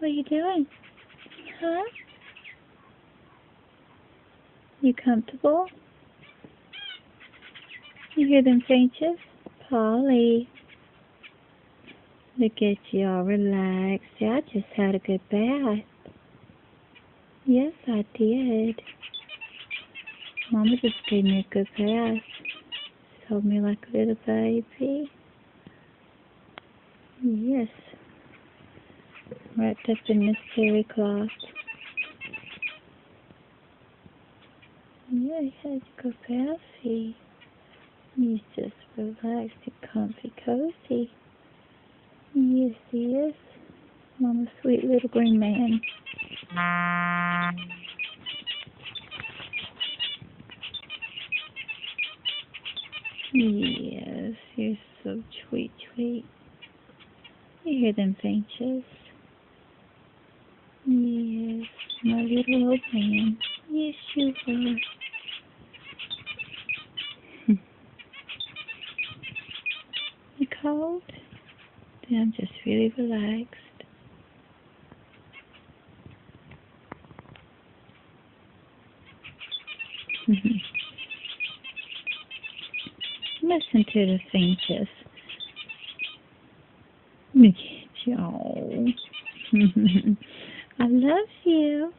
What are you doing? Huh? You comfortable? You hear them finches? Polly. Look at you all relaxed. I just had a good bath. Yes, I did. Mama just gave me a good bath. She held me like a little baby. Yes. Wrapped up in this terry cloth. Yeah, you had a good bathy. He's just relaxed and comfy, cozy. Yes, he is. Mama's sweet little green man. Yes, you're so sweet. You hear them finches? Yes, my little old man. Yes, you are. You cold? Then I'm just really relaxed. Listen to the finches. Look at y'all. I love you.